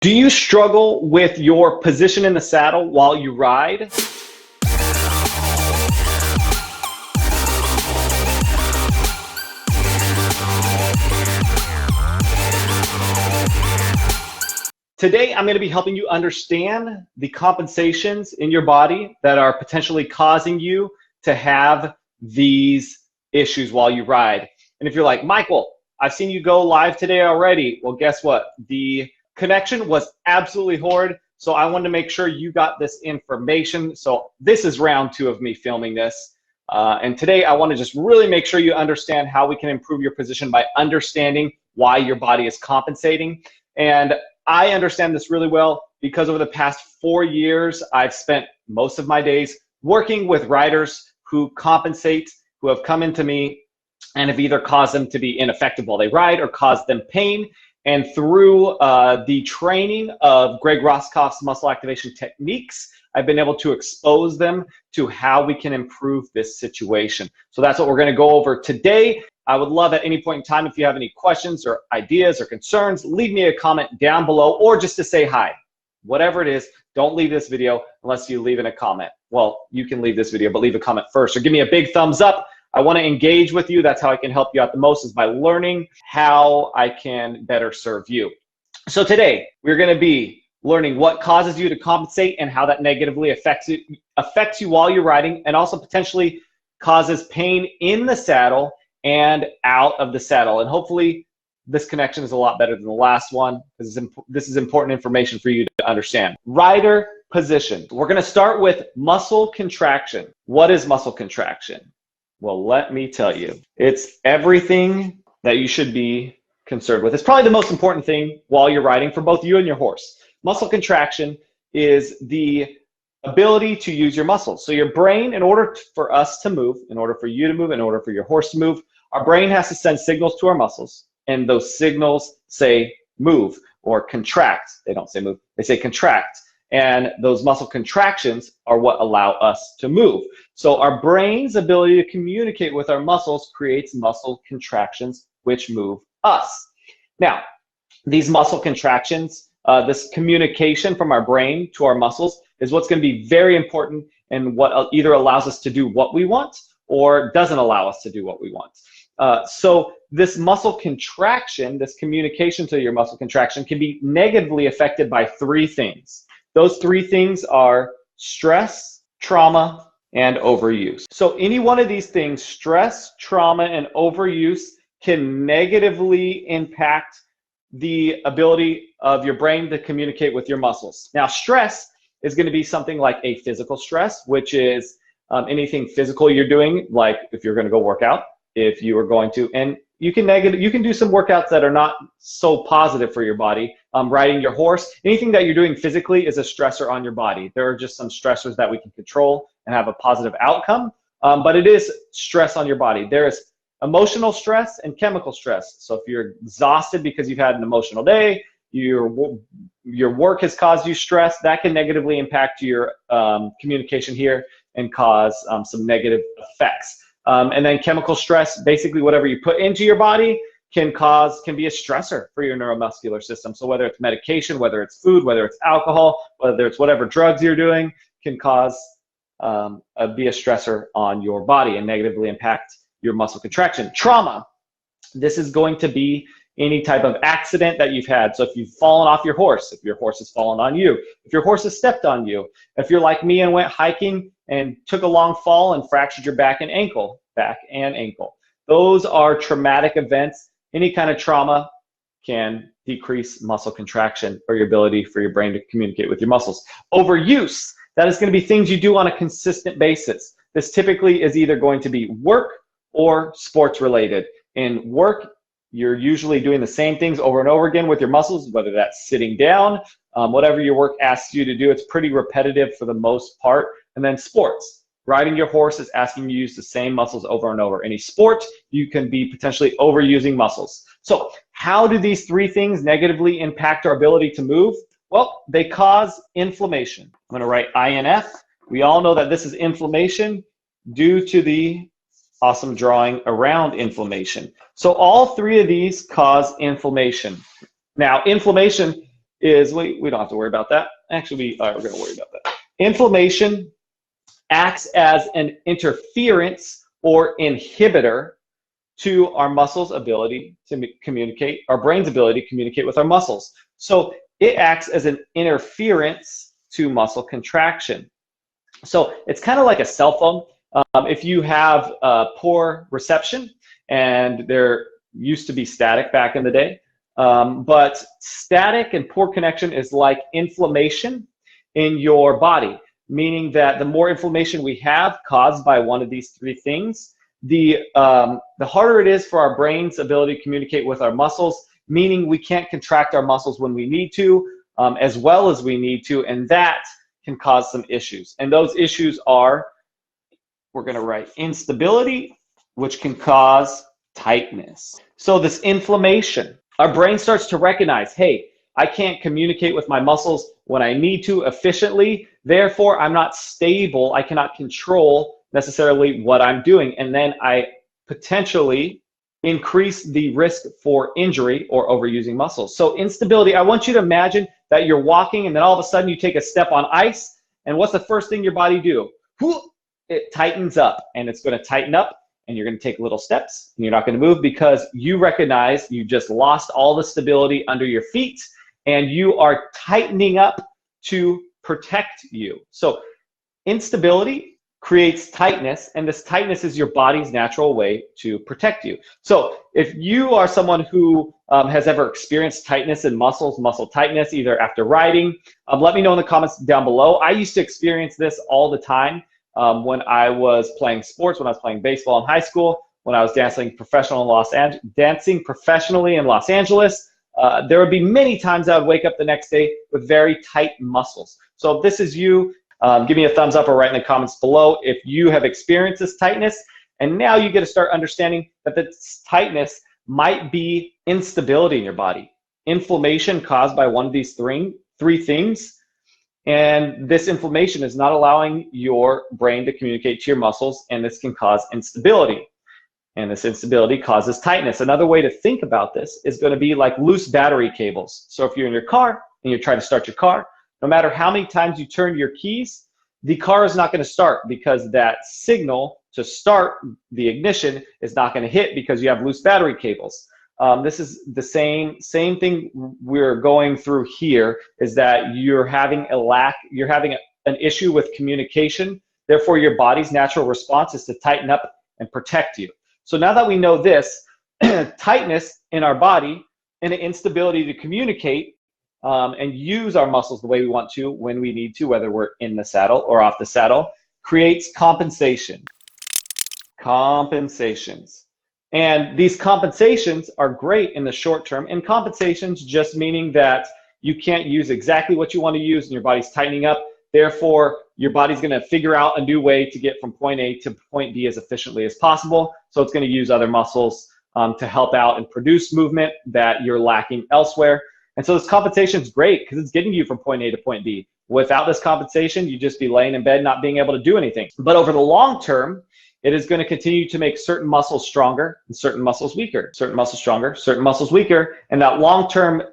Do you struggle with your position in the saddle while you ride? Today, I'm going to be helping you understand the compensations in your body that are potentially causing you to have these issues while you ride. And if you're like, Michael, I've seen you go live today already. Well, guess what? The connection was absolutely horrid. So I wanted to make sure you got this information. So this is round 2 of me filming this. And today I want to just really make sure you understand how we can improve your position by understanding why your body is compensating. And I understand this really well because over the past 4 years, I've spent most of my days working with riders who compensate, who have come into me and have either caused them to be ineffective while they ride or caused them pain. And through the training of Greg Roscoff's muscle activation techniques, I've been able to expose them to how we can improve this situation. So that's what we're going to go over today. I would love at any point in time, if you have any questions or ideas or concerns, leave me a comment down below or just to say hi. Whatever it is, don't leave this video unless you leave in a comment. Well, you can leave this video, but leave a comment first or give me a big thumbs up. I want to engage with you. That's how I can help you out the most, is by learning how I can better serve you. So today, we're going to be learning what causes you to compensate and how that negatively affects you while you're riding, and also potentially causes pain in the saddle and out of the saddle. And hopefully this connection is a lot better than the last one, because this is important information for you to understand. Rider position. We're going to start with muscle contraction. What is muscle contraction? Well, let me tell you, it's everything that you should be concerned with. It's probably the most important thing while you're riding for both you and your horse. Muscle contraction is the ability to use your muscles. So your brain, in order for us to move, in order for you to move, in order for your horse to move, our brain has to send signals to our muscles, and those signals say move or contract. They don't say move, they say contract. And those muscle contractions are what allow us to move. So our brain's ability to communicate with our muscles creates muscle contractions, which move us. Now, these muscle contractions, this communication from our brain to our muscles is what's going to be very important, and what either allows us to do what we want or doesn't allow us to do what we want. So this muscle contraction, this communication to your muscle contraction, can be negatively affected by 3 things. Those 3 things are stress, trauma, and overuse. So any one of these things, stress, trauma, and overuse, can negatively impact the ability of your brain to communicate with your muscles. Now, stress is going to be something like a physical stress, which is anything physical you're doing, like if you're going to go work out, if you are going to, and you can do some workouts that are not so positive for your body. Riding your horse, anything that you're doing physically is a stressor on your body. There are just some stressors that we can control and have a positive outcome, but it is stress on your body. There is emotional stress and chemical stress. So if you're exhausted because you've had an emotional day, your work has caused you stress, that can negatively impact your communication here and cause some negative effects. And then chemical stress, basically whatever you put into your body can be a stressor for your neuromuscular system. So whether it's medication, whether it's food, whether it's alcohol, whether it's whatever drugs you're doing, can cause be a stressor on your body and negatively impact your muscle contraction. Trauma, this is going to be any type of accident that you've had. So if you've fallen off your horse, if your horse has fallen on you, if your horse has stepped on you, if you're like me and went hiking and took a long fall and fractured your back and ankle. Those are traumatic events. Any kind of trauma can decrease muscle contraction or your ability for your brain to communicate with your muscles. Overuse, that is going to be things you do on a consistent basis. This typically is either going to be work or sports related. In work, you're usually doing the same things over and over again with your muscles, whether that's sitting down, whatever your work asks you to do. It's pretty repetitive for the most part. And then sports. Riding your horse is asking you to use the same muscles over and over. Any sport, you can be potentially overusing muscles. So how do these 3 things negatively impact our ability to move? Well, they cause inflammation. I'm going to write INF. We all know that this is inflammation due to the awesome drawing around inflammation. So all 3 of these cause inflammation. Now, inflammation is, we don't have to worry about that. Actually, we're going to worry about that. Inflammation acts as an interference or inhibitor to our muscles' ability to communicate, our brain's ability to communicate with our muscles. So it acts as an interference to muscle contraction. So it's kind of like a cell phone. If you have poor reception, and there used to be static back in the day, but static and poor connection is like inflammation in your body, meaning that the more inflammation we have caused by one of these three things, the harder it is for our brain's ability to communicate with our muscles, meaning we can't contract our muscles when we need to, as well as we need to, and that can cause some issues. And those issues are, we're going to write instability, which can cause tightness. So this inflammation, our brain starts to recognize, hey, I can't communicate with my muscles when I need to efficiently, therefore I'm not stable, I cannot control necessarily what I'm doing, and then I potentially increase the risk for injury or overusing muscles. So instability, I want you to imagine that you're walking and then all of a sudden you take a step on ice, and what's the first thing your body do? It tightens up, and it's going to tighten up, and you're going to take little steps, and you're not going to move because you recognize you just lost all the stability under your feet, and you are tightening up to protect you. So instability creates tightness, and this tightness is your body's natural way to protect you. So if you are someone who has ever experienced tightness in muscles, muscle tightness, either after riding, let me know in the comments down below. I used to experience this all the time when I was playing sports, when I was playing baseball in high school, when I was dancing professionally in Los Angeles. There would be many times I would wake up the next day with very tight muscles. So if this is you, give me a thumbs up or write in the comments below if you have experienced this tightness. And now you get to start understanding that this tightness might be instability in your body, inflammation caused by one of these three things. And this inflammation is not allowing your brain to communicate to your muscles, and this can cause instability. And this instability causes tightness. Another way to think about this is going to be like loose battery cables. So if you're in your car and you're trying to start your car, no matter how many times you turn your keys, the car is not going to start because that signal to start the ignition is not going to hit because you have loose battery cables. This is the same thing we're going through here, is that you're having an issue with communication. Therefore, your body's natural response is to tighten up and protect you. So now that we know this, tightness in our body and an instability to communicate and use our muscles the way we want to when we need to, whether we're in the saddle or off the saddle, creates compensation. Compensations. And these compensations are great in the short term, and compensations just meaning that you can't use exactly what you want to use and your body's tightening up. Therefore, your body's going to figure out a new way to get from point A to point B as efficiently as possible. So it's going to use other muscles to help out and produce movement that you're lacking elsewhere. And so this compensation is great because it's getting you from point A to point B. Without this compensation, you'd just be laying in bed not being able to do anything. But over the long term, it is going to continue to make certain muscles stronger and certain muscles weaker, certain muscles stronger, certain muscles weaker. And that long-term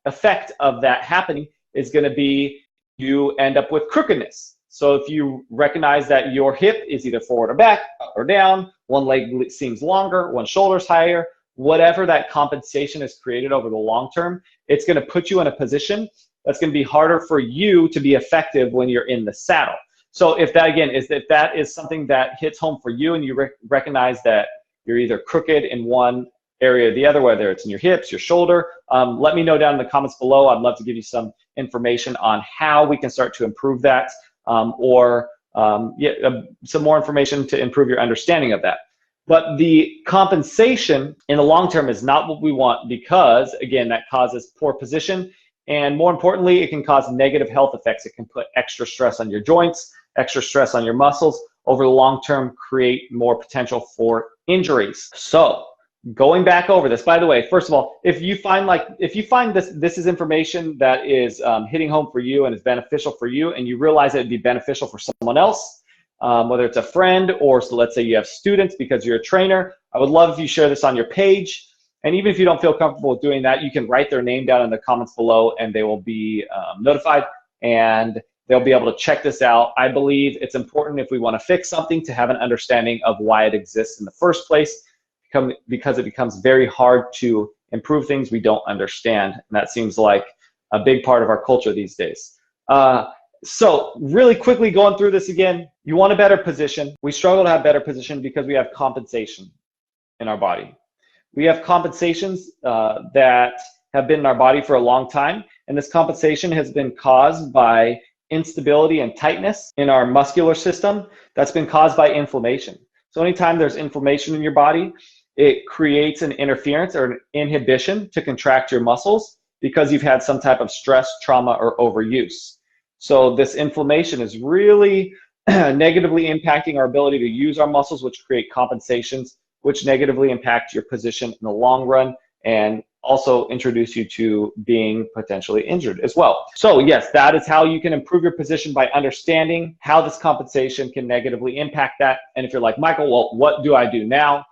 effect of that happening is going to be you end up with crookedness. So if you recognize that your hip is either forward or back, up or down, one leg seems longer, one shoulder's higher, whatever that compensation is created over the long term, it's going to put you in a position that's going to be harder for you to be effective when you're in the saddle. So if that, again, if that is something that hits home for you and you recognize that you're either crooked in one area or the other, whether it's in your hips, your shoulder, let me know down in the comments below. I'd love to give you some information on how we can start to improve that, some more information to improve your understanding of that. But the compensation in the long term is not what we want because, again, that causes poor position. And more importantly, it can cause negative health effects. It can put extra stress on your joints, extra stress on your muscles. Over the long term, create more potential for injuries. So going back over this, by the way, first of all, if you find this is information that is hitting home for you and is beneficial for you, and you realize it would be beneficial for someone else, whether it's a friend or, so let's say you have students because you're a trainer, I would love if you share this on your page. And even if you don't feel comfortable with doing that, you can write their name down in the comments below and they will be notified and they'll be able to check this out. I believe it's important if we want to fix something to have an understanding of why it exists in the first place, because it becomes very hard to improve things we don't understand. And that seems like a big part of our culture these days. So really quickly going through this again, you want a better position. We struggle to have better position because we have compensation in our body. We have compensations that have been in our body for a long time, and this compensation has been caused by instability and tightness in our muscular system that's been caused by inflammation. So anytime there's inflammation in your body, it creates an interference or an inhibition to contract your muscles because you've had some type of stress, trauma, or overuse. So this inflammation is really negatively impacting our ability to use our muscles, which create compensations, which negatively impact your position in the long run and also introduce you to being potentially injured as well. So yes, that is how you can improve your position, by understanding how this compensation can negatively impact that. And if you're like, Michael, well, what do I do now?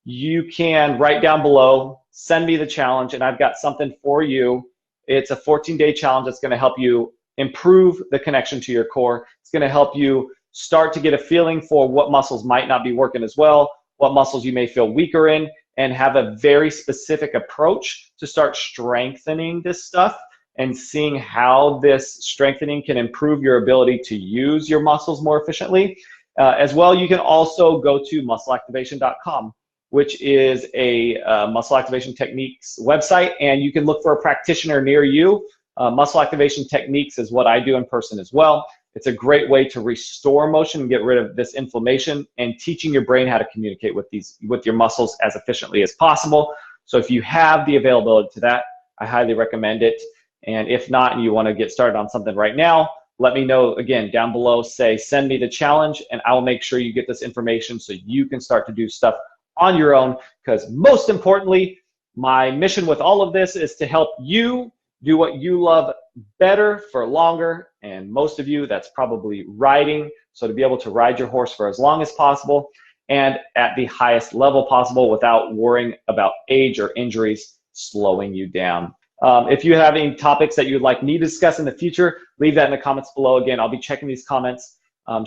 You can write down below, send me the challenge, and I've got something for you. It's a 14-day challenge that's going to help you improve the connection to your core. It's going to help you start to get a feeling for what muscles might not be working as well, what muscles you may feel weaker in, and have a very specific approach to start strengthening this stuff and seeing how this strengthening can improve your ability to use your muscles more efficiently. As well, you can also go to muscleactivation.com, which is a muscle activation techniques website, and you can look for a practitioner near you. Muscle activation techniques is what I do in person as well. It's a great way to restore motion and get rid of this inflammation, and teaching your brain how to communicate with your muscles as efficiently as possible. So if you have the availability to that, I highly recommend it. And if not, and you want to get started on something right now, let me know again down below. Say, send me the challenge, and I will make sure you get this information so you can start to do stuff on your own. Because most importantly, my mission with all of this is to help you do what you love better for longer, and most of you, that's probably riding. So to be able to ride your horse for as long as possible and at the highest level possible without worrying about age or injuries slowing you down. If you have any topics that you'd like me to discuss in the future, leave that in the comments below. Again, I'll be checking these comments.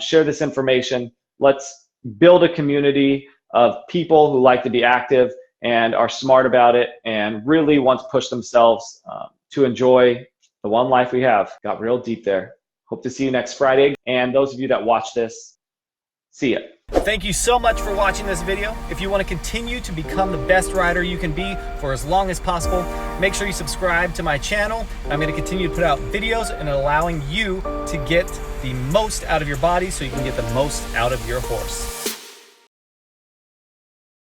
Share this information. Let's build a community of people who like to be active and are smart about it and really want to push themselves to enjoy the one life we have. Got real deep there. Hope to see you next Friday. And those of you that watch this, see ya. Thank you so much for watching this video. If you want to continue to become the best rider you can be for as long as possible, make sure you subscribe to my channel. I'm going to continue to put out videos and allowing you to get the most out of your body so you can get the most out of your horse.